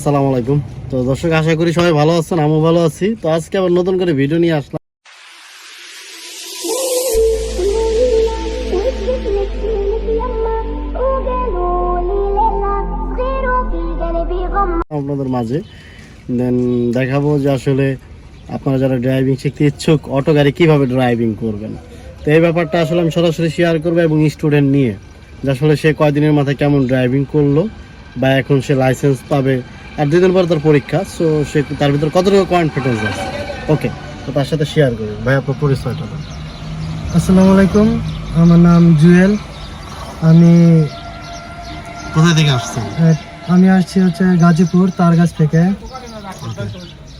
আসসালামু আলাইকুম। তো দর্শক, আশা করি সবাই ভালো আছেন, আমিও ভালো আছি। তো আজকে আবার নতুন করে ভিডিও নিয়ে আসলাম। আপনাদের মাঝে দেখাবো যে আসলে আপনারা যারা ড্রাইভিং শিখতে ইচ্ছুক, অটো গাড়ি কীভাবে ড্রাইভিং করবেন। তো এই ব্যাপারটা আসলে আমি সরাসরি শেয়ার করবো এবং স্টুডেন্ট নিয়ে, যে আসলে সে কয়দিনের মাথায় কেমন ড্রাইভিং করলো বা এখন সে লাইসেন্স পাবে আর 2 দিন পর তার পরীক্ষা। সো সে তার ভিতরে কতটুকু কনফিডেন্স আছে। ওকে, তো তার সাথে শেয়ার করি। ভাই, আপনার পরিচয়টা দেন। আসসালামু আলাইকুম, আমার নাম জুয়েল। আমি কোথায় থেকে আসছেন? আমি আসছি হচ্ছে গাজীপুর তারগাছ থেকে।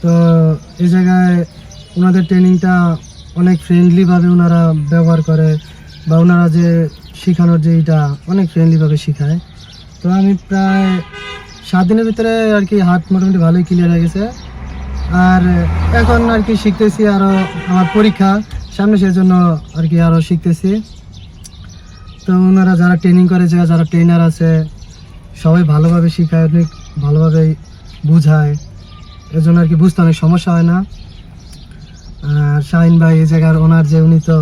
তো এই জায়গায় ওনাদের ট্রেনিংটা অনেক ফ্রেন্ডলিভাবে ওনারা ব্যবহার করে, বা ওনারা যে শেখানোর যে এটা অনেক ফ্রেন্ডলিভাবে শেখায়। তো আমি প্রায় 7 দিনের ভিতরে আর কি হাত মোটামুটি ভালোই ক্লিয়ার হয়ে গেছে। আর এখন আর কি শিখতেছি, আরও আমার পরীক্ষা সামনে, সেজন্য আর কি আরও শিখতেছি। তো ওনারা যারা ট্রেনিং করে, যারা ট্রেনার আছে, সবাই ভালোভাবে শেখায়, অনেক ভালোভাবে বুঝায়, এজন্য আর কি বুঝতে অনেক সমস্যা হয় না। আর শাহিন ভাই এই জায়গার ওনার যে, উনি তো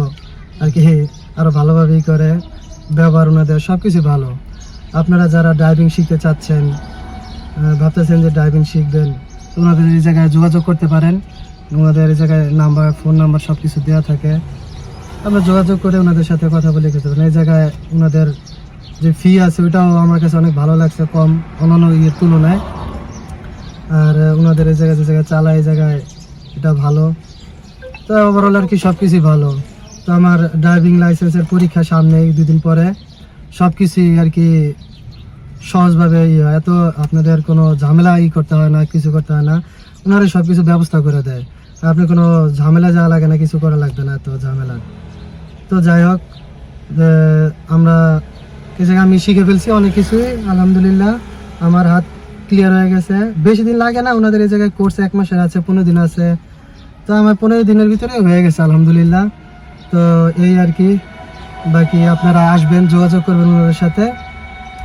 আর কি আরও ভালোভাবেই করে, ব্যবহার ওনাদের সব কিছু ভালো। আপনারা যারা ড্রাইভিং শিখতে চাচ্ছেন, ভাবতেছেন যে ড্রাইভিং শিখবেন, ওনাদের এই জায়গায় যোগাযোগ করতে পারেন। ওনাদের এই জায়গায় নাম্বার, ফোন নাম্বার সব কিছু দেওয়া থাকে। আমরা যোগাযোগ করে ওনাদের সাথে কথা বলে করতে পারেন। এই জায়গায় ওনাদের যে ফি আছে ওইটাও আমার কাছে অনেক ভালো লাগছে, কম অন্যান্য ইয়ের তুলনায়। আর ওনাদের এই জায়গায় যে জায়গায় চালায়, এই জায়গায় এটা ভালো। তো ওভারঅল আর কি সব কিছুই ভালো। তো আমার ড্রাইভিং লাইসেন্সের পরীক্ষা সামনেই 2 দিন পরে, সব কিছুই আর কি সহজভাবে হয়। এত আপনাদের কোনো ঝামেলা করতে হয় না, কিছু করতে হয় না, ওনারা সব কিছু ব্যবস্থা করে দেয়। আপনি কোনো ঝামেলা যাওয়া লাগে না, কিছু করা লাগবে না এত ঝামেলা। তো যাই হোক, আমরা এই জায়গায় আমি শিখে ফেলছি অনেক কিছুই, আলহামদুলিল্লাহ। আমার হাত ক্লিয়ার হয়ে গেছে, বেশি দিন লাগে না। ওনাদের এই জায়গায় কোর্স 1 মাসের আছে, 15 দিন আছে। তো আমার 15 দিনের ভিতরে হয়ে গেছে আলহামদুলিল্লাহ। তো এই আর কি, বাকি আপনারা আসবেন, যোগাযোগ করবেন ওনাদের সাথে।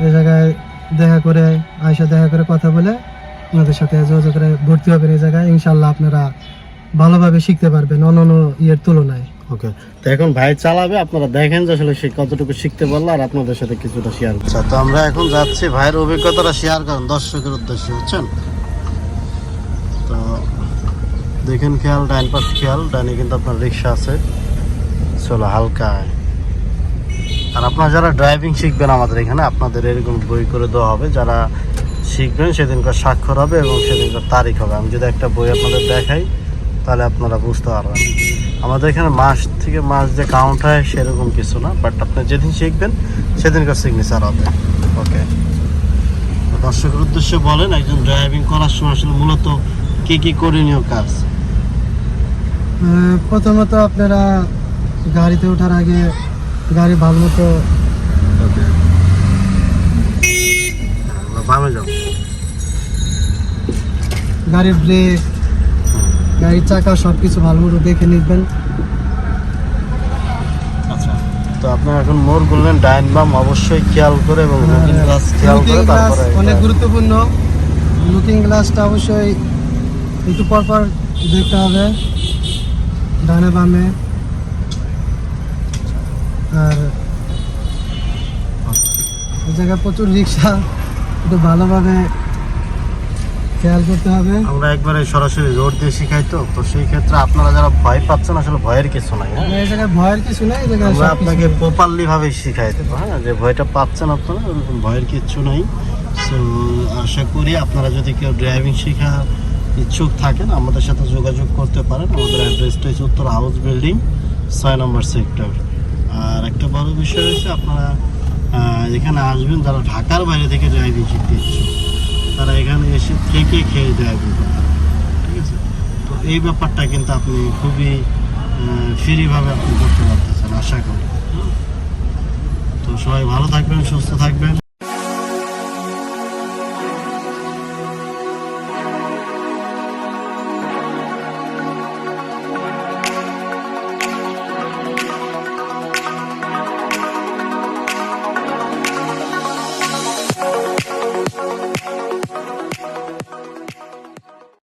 এই জায়গায় দেখা করে, দেখা করে কথা বলে ওনাদের সাথে যোগাযোগ করে ভর্তি হবেন এই জায়গায়। ইনশাল্লাহ আপনারা ভালোভাবে শিখতে পারবেন অন্যান্য ইয়ের তুলনায়। ওকে, তো এখন ভাই চালাবে, আপনারা দেখেন যে আসলে সে কতটুকু শিখতে পারলো, আর আপনাদের সাথে কিছুটা শেয়ার করছে। তো আমরা এখন যাচ্ছি ভাইয়ের অভিজ্ঞতাটা শেয়ার করেন দর্শকের উদ্দেশ্যে, বুঝছেন? তো দেখেন, খেয়াল, ডাইন পাশ খেয়াল, ডাইনে কিন্তু আপনার রিক্সা আছে, চলো হালকা। আর আপনারা যারা ড্রাইভিং শিখবেন আমাদের এখানে, আপনাদের এরকম বই করে দেওয়া হবে। যারা শিখবেন সেদিনকার স্বাক্ষর হবে এবং সেদিনকার তারিখ হবে। আমি যদি একটা বই আপনাদের দেখাই তাহলে আপনারা বুঝতে পারবেন। আমাদের এখানে মাস থেকে মাস যে কাউন্ট হয় সেরকম কিছু না, বাট আপনি যেদিন শিখবেন সেদিনকার সিগনেচার হবে। ওকে, দর্শকের উদ্দেশ্যে বলেন, একজন ড্রাইভিং করার সময় আসলে মূলত কী কী করণীয় কাজ? প্রথমত আপনারা গাড়িতে ওঠার আগে গাড়ি ভালো মতো গাড়ির ব্রেক, গাড়ির চাকা সব কিছু ভালো মতো দেখে নিবেন। আচ্ছা, তো আপনারা এখন মোড় বললেন, ডাইন বাম অবশ্যই খেয়াল করে এবং লুকিং গ্লাস খেয়াল করে, তারপরে অনেক গুরুত্বপূর্ণ। লুকিং গ্লাসটা অবশ্যই একটু পর পর দেখতে হবে, ডানে বামে। আর এই জায়গায় প্রচুর রিক্সা, একটু ভালোভাবে খেয়াল করতে হবে। আমরা একবারে সরাসরি রোড দিয়ে শিখাই, তো সেই ক্ষেত্রে আপনারা যারা ভয় পাচ্ছেন, আসলে ভয়ের কিছু নাই। এই জায়গায় ভয়ের কিছু নাই, এই জায়গায় আমরা আপনাকে প্রপারলি ভাবে শিখাই দেবো। হ্যাঁ, যে ভয়টা পাচ্ছেন আপনারা, ওরকম ভয়ের কিচ্ছু নাই। সো আশা করি আপনারা যদি কেউ ড্রাইভিং শেখা ইচ্ছুক থাকেন, আমাদের সাথে যোগাযোগ করতে পারেন। আমাদের অ্যাড্রেসটা হচ্ছে উত্তর হাউস বিল্ডিং, 6 নম্বর সেক্টর। আর একটা বড় বিষয় হচ্ছে, আপনারা এখানে আসবেন যারা ঢাকার বাইরে থেকে ড্রাইভিং শিখতে ইচ্ছুক, তারা এখানে এসে থেকে খেয়ে ড্রাইভিং করতে পারেন। ঠিক আছে, তো এই ব্যাপারটা কিন্তু আপনি খুবই ফ্রিভাবে আপনি করতে পারতেছেন, আশা করি। তো সবাই ভালো থাকবেন, সুস্থ থাকবেন।